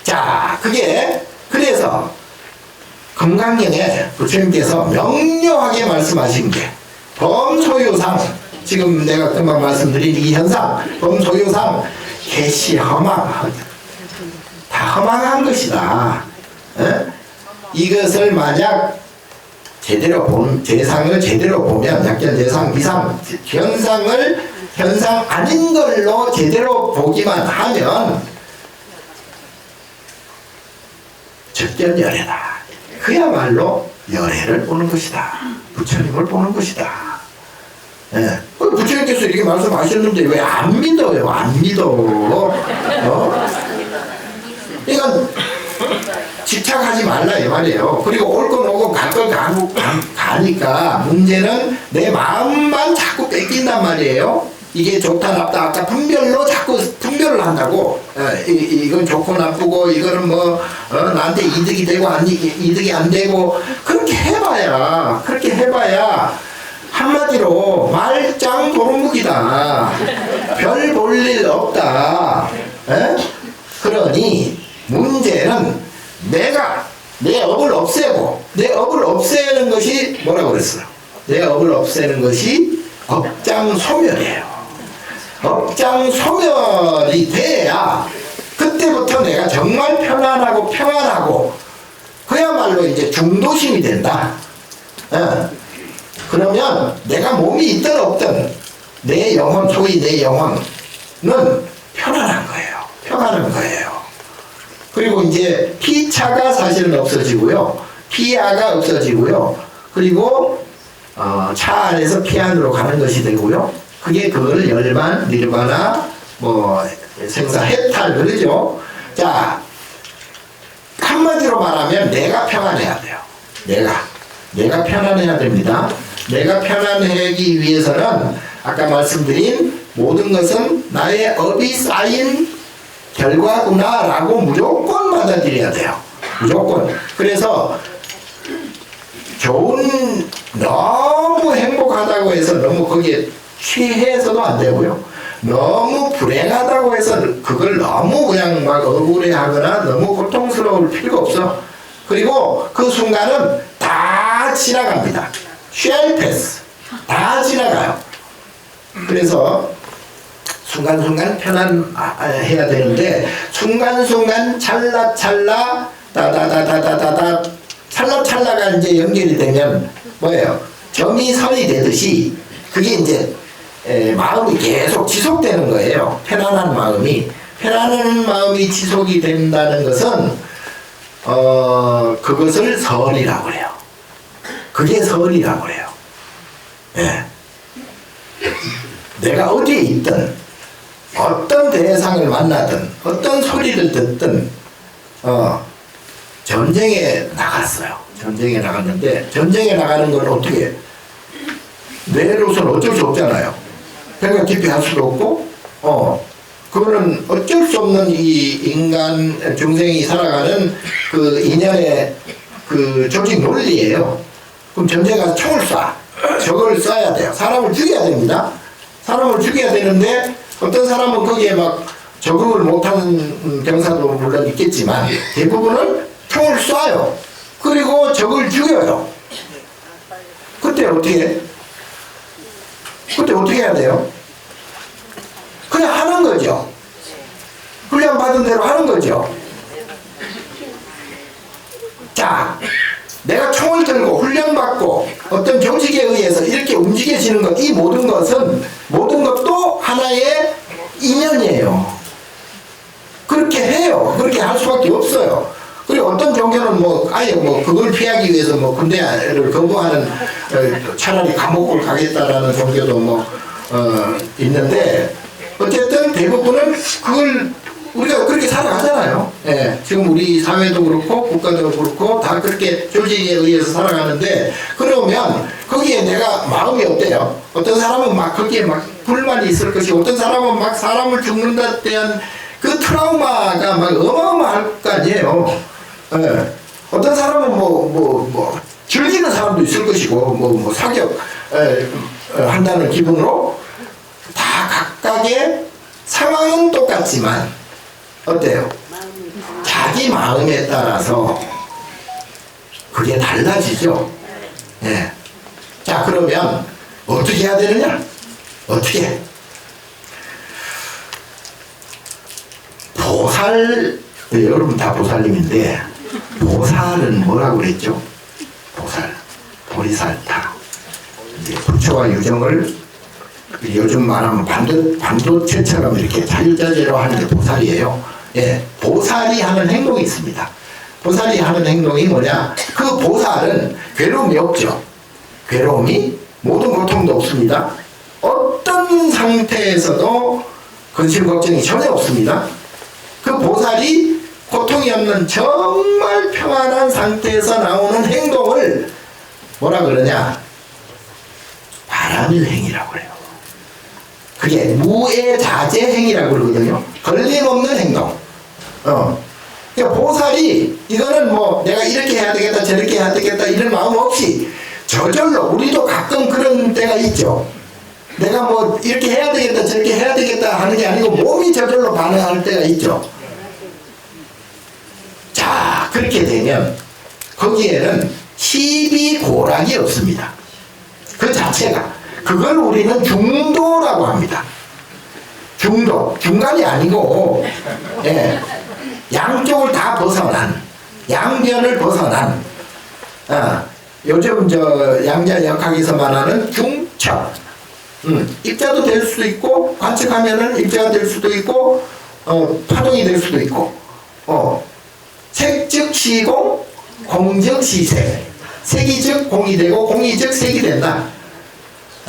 자, 그게 그래서 금강경에 부처님께서 명료하게 말씀하신 게 범소유상, 지금 내가 금방 말씀드린 이 현상, 범소유상 개시 허망, 다 허망한 것이다. 예? 이것을 만약 제대로 대상을 제대로 보면, 약견 대상 비상 현상 아닌 걸로 제대로 보기만 하면 적견열애다. 그야말로 열애를 보는 것이다. 부처님을 보는 것이다. 예. 부처님께서 이렇게 말씀하셨는데 왜 안 믿어요? 안 믿어. 그러니까 집착하지 말라 이 말이에요. 그리고 올 건 오고 갈 건 가니까 문제는 내 마음만 자꾸 뺏긴단 말이에요. 이게 좋다 나쁘다 아까 분별로 자꾸 분별을 한다고. 이건 좋고 나쁘고 이거는 나한테 이득이 되고 이득이 안 되고 그렇게 해봐야 한마디로 말짱 도루묵이다. 별 볼 일 없다. 그러니 문제는 내가 내 업을 없애고, 내 업을 없애는 것이 뭐라고 그랬어요? 내 업을 없애는 것이 업장소멸이에요. 업장소멸이 돼야 그때부터 내가 정말 편안하고 평안하고 그야말로 이제 중도심이 된다. 그러면 내가 몸이 있든 없든 내 영혼, 소위 내 영혼은 편안한 거예요. 그리고 이제 피차가 사실은 없어지고요. 피야가 없어지고요. 그리고 차 안에서 피 안으로 가는 것이 되고요. 그게 그걸 열반, 니르바나, 생사, 해탈 그러죠. 자, 한마디로 말하면 내가 평안해야 돼요. 내가 편안해야 됩니다. 내가 편안하기 위해서는 아까 말씀드린 모든 것은 나의 업이 쌓인 결과구나라고 무조건 받아들여야 돼요. 무조건. 그래서 너무 행복하다고 해서 너무 거기에 취해서도 안 되고요. 너무 불행하다고 해서 그걸 너무 그냥 막 억울해하거나 너무 고통스러울 필요가 없어. 그리고 그 순간은 다 지나갑니다. 쉘 패스. 다 지나가요. 그래서 순간순간 편안해야 되는데 순간순간 찰나찰나 따다다다다다다 찰나찰나가 이제 연결이 되면 뭐예요? 점이 선이 되듯이 그게 이제 마음이 계속 지속되는 거예요. 편안한 마음이 지속이 된다는 것은 그것을 설이라고 해요. 그게 설이라고 해요. 예. 내가 어디에 있든 어떤 대상을 만나든 어떤 소리를 듣든 전쟁에 나갔어요. 전쟁에 나갔는데 전쟁에 나가는 건 어떻게 해? 뇌로서는 어쩔 수 없잖아요. 생각 깊이 할 수도 없고 그거는 어쩔 수 없는 이 인간 중생이 살아가는 그 인연의 그 조직 논리예요. 그럼 전쟁에 가서 총을 쏴. 적을 쏴야 돼요. 사람을 죽여야 됩니다. 사람을 죽여야 되는데 어떤 사람은 거기에 막 적응을 못하는 병사도 물론 있겠지만 대부분은 총을 쏴요. 그리고 적을 죽여요. 그때 어떻게 해야 돼요? 그냥 하는 거죠. 훈련 받은 대로 하는 거죠. 자, 내가 주고받고 어떤 조직에 의해서 이렇게 움직여지는 것, 이 모든 것은 모든 것도 하나의 인연이에요. 그렇게 해요. 그렇게 할 수밖에 없어요. 그리고 어떤 종교는 뭐 아예 뭐 그걸 피하기 위해서 뭐 군대를 거부하는 차라리 감옥을 가겠다라는 종교도 뭐 있는데 어쨌든 대부분은 그걸 우리가 그렇게 살아가잖아요. 예, 지금 우리 사회도 그렇고 국가도 그렇고 다 그렇게 조직에 의해서 살아가는데 그러면 거기에 내가 마음이 어때요? 어떤 사람은 막 거기에 막 불만이 있을 것이고 어떤 사람은 막 사람을 죽는 데 대한 그 트라우마가 막 어마어마할 거 아니에요. 예. 어떤 사람은 뭐 즐기는 사람도 있을 것이고 사격 한다는 기분으로 다 각각의 상황은 똑같지만 어때요? 자기 마음에 따라서 그게 달라지죠. 예. 자, 그러면 어떻게 해야 되느냐? 어떻게? 보살, 여러분 다 보살님인데 보살은 뭐라고 그랬죠? 보살, 보리살타. 이제 부처와 유정을 요즘 말하면 반도체처럼 이렇게 자유자재로 하는 게 보살이에요. 예, 보살이 하는 행동이 있습니다. 보살이 하는 행동이 뭐냐? 그 보살은 괴로움이 없죠. 괴로움이 모든 고통도 없습니다. 어떤 상태에서도 근심 걱정이 전혀 없습니다. 그 보살이 고통이 없는 정말 평안한 상태에서 나오는 행동을 뭐라 그러냐? 바라밀행이라고 해요. 그게 무애자재행이라고 그러거든요. 걸림없는 행동. 그러니까 보살이 이거는 뭐 내가 이렇게 해야 되겠다 저렇게 해야 되겠다 이런 마음 없이 저절로 우리도 가끔 그런 때가 있죠. 내가 뭐 이렇게 해야 되겠다 저렇게 해야 되겠다 하는 게 아니고 몸이 저절로 반응할 때가 있죠. 자, 그렇게 되면 거기에는 시비고락이 없습니다. 그 자체가. 그걸 우리는 중도라고 합니다. 중도. 중간이 아니고, 예, 양쪽을 다 벗어난, 양변을 벗어난, 요즘 양자역학에서 말하는 중첩. 입자도 될 수도 있고, 관측하면은 입자가 될 수도 있고, 파동이 될 수도 있고, 색즉 시공, 공즉 시색. 색이 즉 공이 되고, 공이 즉 색이 된다.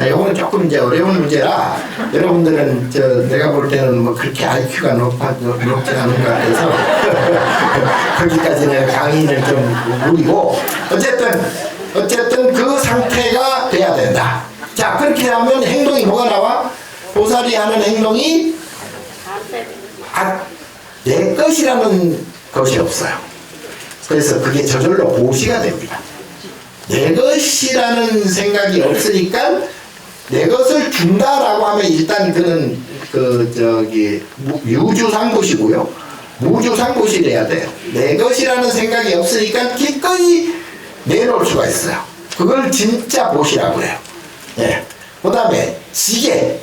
요거는 조금 이제 어려운 문제라 여러분들은 내가 볼 때는 뭐 그렇게 IQ가 높지 않은 것 같아서 거기까지 내가 강의를 좀 무리고 어쨌든 그 상태가 돼야 된다. 자, 그렇게 하면 행동이 뭐가 나와? 보살이 하는 행동이 내 것이라는 것이 없어요. 그래서 그게 저절로 보시가 됩니다. 내 것이라는 생각이 없으니까 내 것을 준다라고 하면 일단 그는 유주상보시고요. 무주상보시래야 돼요. 내 것이라는 생각이 없으니까 기꺼이 내놓을 수가 있어요. 그걸 진짜 보시라고 해요. 예. 그 다음에 지게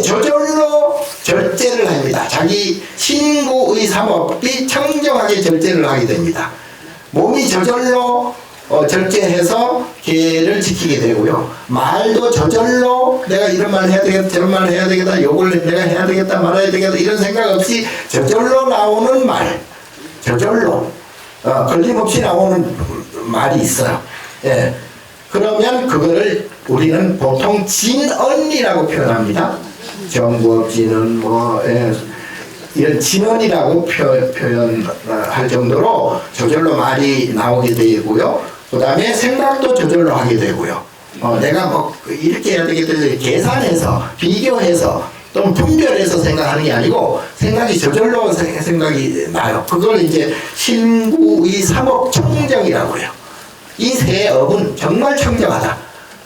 저절로 절제를 합니다. 자기 신구의 삼업이 청정하게 절제를 하게 됩니다. 몸이 저절로 절제해서 계를 지키게 되고요. 말도 저절로 내가 이런 말 해야 되겠다 저런 말 해야 되겠다 요걸 내가 해야 되겠다 말아야 되겠다 이런 생각 없이 저절로 나오는 말, 저절로 걸림없이 나오는 말이 있어요. 예. 그러면 그거를 우리는 보통 진언이라고 표현합니다. 정부업진언 이런 진언이라고 표현할 정도로 저절로 말이 나오게 되고요. 그 다음에 생각도 저절로 하게 되고요. 내가 뭐 이렇게 해야 되겠다 계산해서 비교해서 또는 분별해서 생각하는 게 아니고 생각이 저절로 생각이 나요. 그걸 이제 신구의 삼업 청정이라고 해요. 이 세 업은 정말 청정하다.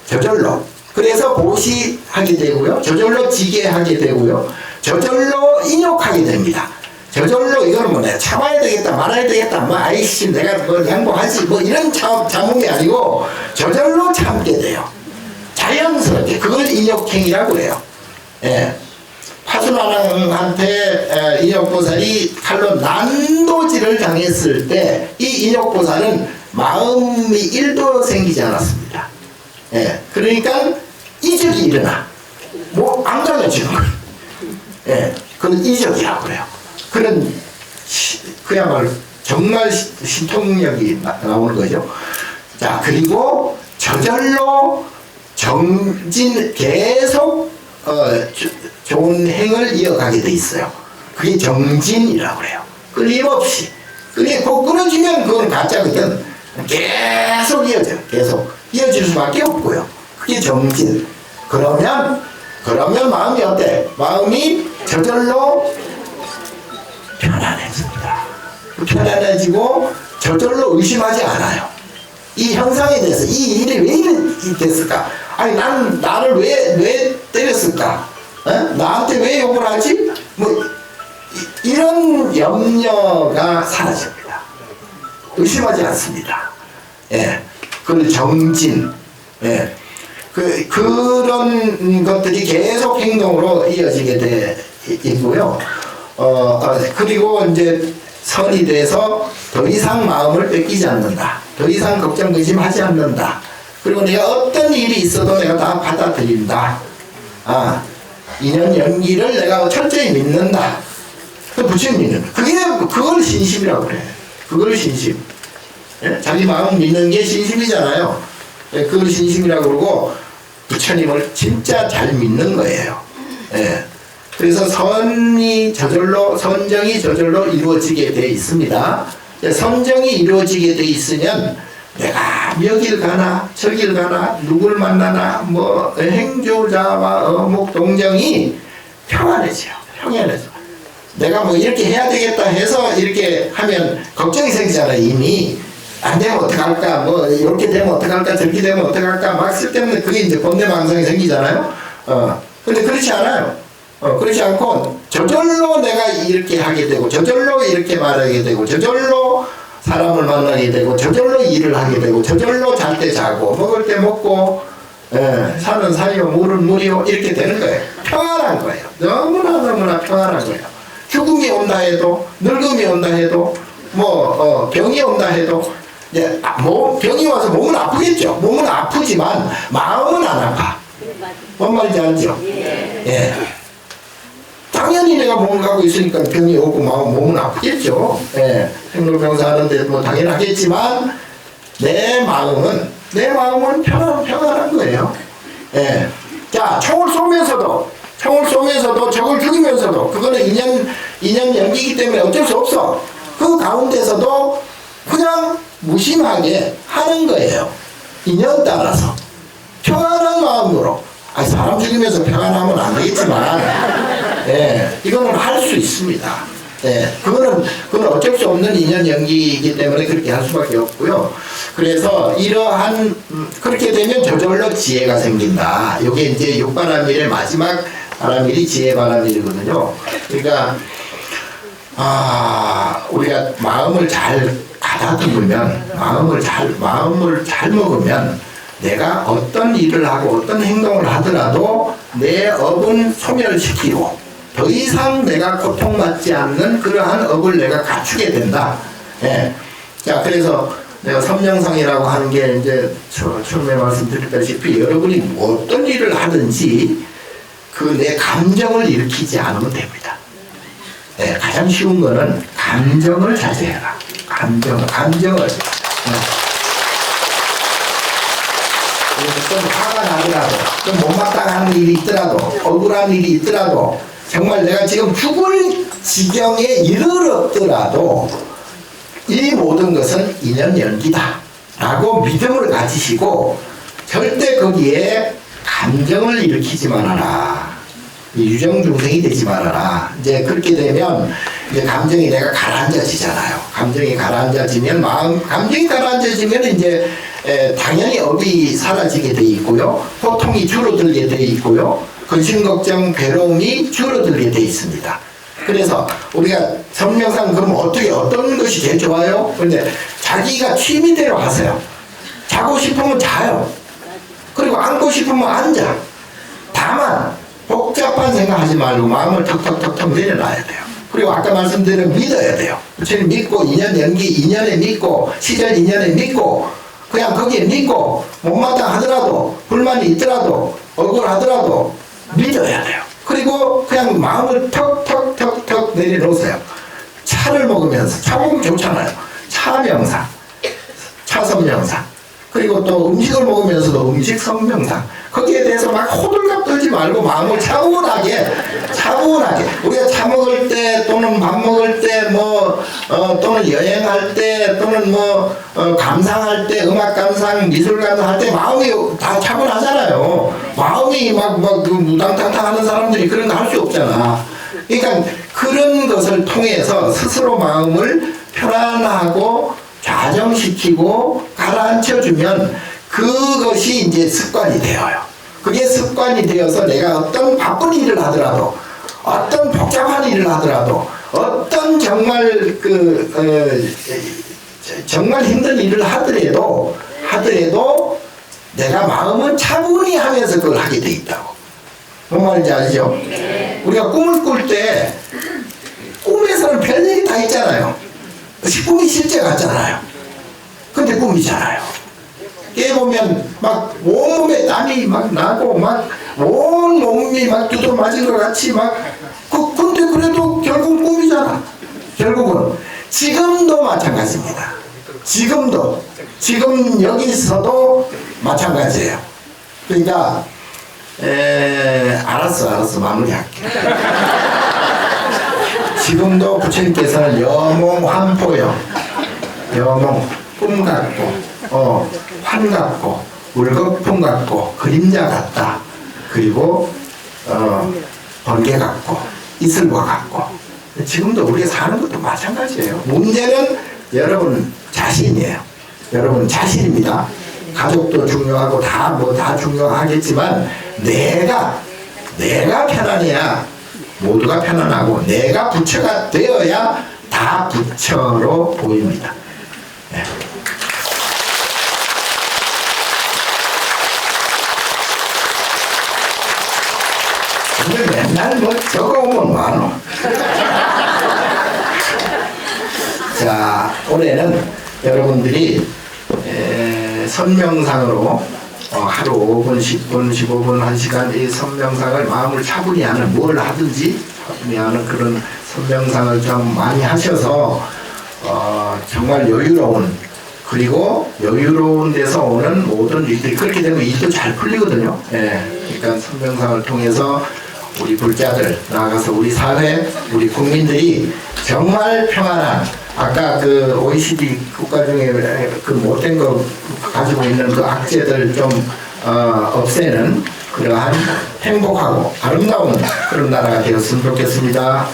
저절로. 그래서 보시하게 되고요. 저절로 지게하게 되고요. 저절로 인욕하게 됩니다. 저절로 이거는 뭐 내가 참아야 되겠다 말아야 되겠다 뭐 아이씨 내가 뭐 양보하지 뭐 이런 참음이 아니고 저절로 참게 돼요. 자연스럽게. 그걸 인욕행위라고 해요. 예. 파수나랑한테 인욕보살이 칼로 난도질을 당했을 때 이 인욕보살은 마음이 1도 생기지 않았습니다. 예, 그러니까 이적이 일어나. 뭐 안 갈라지는 거예요. 예, 그건 이적이라고 그래요. 그런 그야말로 정말 신통력이 나오는 거죠. 자, 그리고 저절로 정진 계속 좋은 행을 이어가게 돼 있어요. 그게 정진이라고 그래요. 끊임없이. 끊어지면 그건 가짜거든. 계속 이어져요. 계속 이어질 수밖에 없고요. 그게 정진. 그러면 마음이 어때? 마음이 저절로 편안해집니다. 편안해지고 저절로 의심하지 않아요. 이 형상에 대해서 이 일이 왜 이렇게 됐을까? 아니 나를 왜 때렸을까? 나한테 왜 욕을 하지? 뭐 이런 염려가 사라집니다. 의심하지 않습니다. 예, 그 정진, 예, 그런 것들이 계속 행동으로 이어지게 돼 있고요. 그리고 이제 선이 돼서 더 이상 마음을 뺏기지 않는다. 더 이상 걱정 의심하지 않는다. 그리고 내가 어떤 일이 있어도 내가 다 받아들인다. 인연 연기를 내가 철저히 믿는다. 그 부처님 믿는 그걸 신심이라고 그래. 그걸 신심. 예? 자기 마음 믿는 게 신심이잖아요. 예, 그걸 신심이라고 그러고 부처님을 진짜 잘 믿는 거예요. 예. 그래서 선정이 저절로 이루어지게 돼 있습니다. 선정이 이루어지게 돼 있으면 내가 여길 가나 저길 가나 누굴 만나나 뭐 행조자와 어목동정이 평안해져요. 내가 뭐 이렇게 해야 되겠다 해서 이렇게 하면 걱정이 생기잖아요. 이미 안 되면 어떡할까, 뭐 이렇게 되면 어떡할까, 저렇게 되면 어떡할까 막 쓸데없는 그게 이제 번뇌망상이 생기잖아요. 근데 그렇지 않아요. 그렇지 않고 저절로 내가 이렇게 하게 되고 저절로 이렇게 말하게 되고 저절로 사람을 만나게 되고 저절로 일을 하게 되고 저절로 잘 때 자고 먹을 때 먹고 사는 사이요 물은 물이요 이렇게 되는 거예요. 평안한 거예요. 너무나 평안한 거예요. 죽음이 온다 해도 늙음이 온다 해도 뭐 병이 온다 해도 병이 와서 몸은 아프겠죠. 몸은 아프지만 마음은 안 아파. 뭔 말인지 알죠? 예. 당연히 내가 몸을 갖고 있으니까 병이 오고 몸은 아프겠죠. 예. 생로병사 하는데 뭐 당연하겠지만 내 마음은 평안한 거예요. 예. 자, 총을 쏘면서도 적을 죽이면서도 그거는 인연 연기이기 때문에 어쩔 수 없어. 그 가운데서도 그냥 무심하게 하는 거예요. 인연 따라서 평안한 마음으로. 사람 죽이면서 평안하면 안 되겠지만, 이거는 할 수 있습니다. 그거는 어쩔 수 없는 인연 연기이기 때문에 그렇게 할 수밖에 없고요. 그래서 그렇게 되면 저절로 지혜가 생긴다. 이게 이제 육바라밀의 마지막 바라밀이 지혜바라밀이거든요. 그러니까, 우리가 마음을 잘 가다듬으면, 마음을 잘 먹으면, 내가 어떤 일을 하고 어떤 행동을 하더라도 내 업은 소멸시키고 더 이상 내가 고통받지 않는 그러한 업을 내가 갖추게 된다. 자, 그래서 내가 선명상이라고 하는 게 이제 처음에 말씀드렸다시피 여러분이 어떤 일을 하든지 그 내 감정을 일으키지 않으면 됩니다. 가장 쉬운 거는 감정을 자제해라. 감정을. 좀 화가 나더라도, 좀 못마땅한 일이 있더라도, 억울한 일이 있더라도, 정말 내가 지금 죽을 지경에 이르렀더라도, 이 모든 것은 인연 연기다. 라고 믿음을 가지시고, 절대 거기에 감정을 일으키지 말아라. 유정중생이 되지 말아라. 이제 그렇게 되면, 이제 감정이 내가 가라앉아지잖아요. 감정이 가라앉아지면, 감정이 가라앉아지면 이제, 당연히 업이 사라지게 돼 있고요. 호통이 줄어들게 돼 있고요. 근심, 걱정, 괴로움이 줄어들게 돼 있습니다. 그래서 우리가 선명상 그러면 어떤 것이 제일 좋아요? 근데 자기가 취미대로 하세요. 자고 싶으면 자요. 그리고 앉고 싶으면 앉아. 다만 복잡한 생각하지 말고 마음을 턱턱턱턱 내려놔야 돼요. 그리고 아까 말씀드린 믿어야 돼요. 부처님 믿고 인연 연기 인연에 믿고 시절 인연에 믿고 그냥 거기에 믿고 못마땅하더라도 불만이 있더라도 억울하더라도 믿어야 돼요. 그리고 그냥 마음을 턱턱턱턱 내려놓으세요. 차를 먹으면서 차 먹으면 좋잖아요. 차 명상, 차선 명상. 그리고 또 음식을 먹으면서도 음식 성명상. 거기에 대해서 막 호들갑 떨지 말고 마음을 차분하게 우리가 차 먹을 때 또는 밥 먹을 때 또는 여행할 때 또는 감상할 때 음악 감상 미술 감상할 때 마음이 다 차분하잖아요. 마음이 막 무당탕탕 하는 사람들이 그런 거 할 수 없잖아. 그러니까 그런 것을 통해서 스스로 마음을 편안하고 좌정시키고 가라앉혀주면 그것이 이제 습관이 되어요. 그게 습관이 되어서 내가 어떤 바쁜 일을 하더라도 어떤 복잡한 일을 하더라도 어떤 정말 정말 힘든 일을 하더라도 내가 마음은 차분히 하면서 그걸 하게 돼 있다고. 뭔 말인지 아시죠? 우리가 꿈을 꿀 때 꿈에서는 별일이 다 있잖아요. 꿈이 실제 같잖아요. 근데 꿈이잖아요. 깨보면 막 온몸에 땀이 막 나고 막 온 몸이 막 두드러 맞은 것 같이 막 근데 그래도 결국 꿈이잖아. 결국은 지금도 마찬가지입니다. 지금 여기서도 마찬가지예요. 그러니까 알았어 마무리할게. 지금도 부처님께서는 여몽환포요. 여몽 꿈 같고 환 같고 물거품 같고 그림자 같다. 그리고 번개 같고 이슬과 같고. 지금도 우리가 사는 것도 마찬가지예요. 문제는 여러분 자신이에요. 여러분 자신입니다. 가족도 중요하고 다 중요하겠지만 내가 편안해야 모두가 편안하고 내가 부처가 되어야 다 부처로 보입니다. 네. 오늘 맨날 적어오면 많어. 자, 올해는 여러분들이 선명상으로 하루 5분, 10분, 15분, 1시간 이 선명상을 마음을 차분히 하는 뭘 하든지 차분히 하는 그런 선명상을 좀 많이 하셔서 정말 여유로운 그리고 여유로운 데서 오는 모든 일들이 그렇게 되면 일도 잘 풀리거든요. 그러니까 선명상을 통해서 우리 불자들 나아가서 우리 사회 우리 국민들이 정말 평안한 아까 그 OECD 국가 중에 그 못된 거 가지고 있는 그 악재들 좀 없애는 그러한 행복하고 아름다운 그런 나라가 되었으면 좋겠습니다.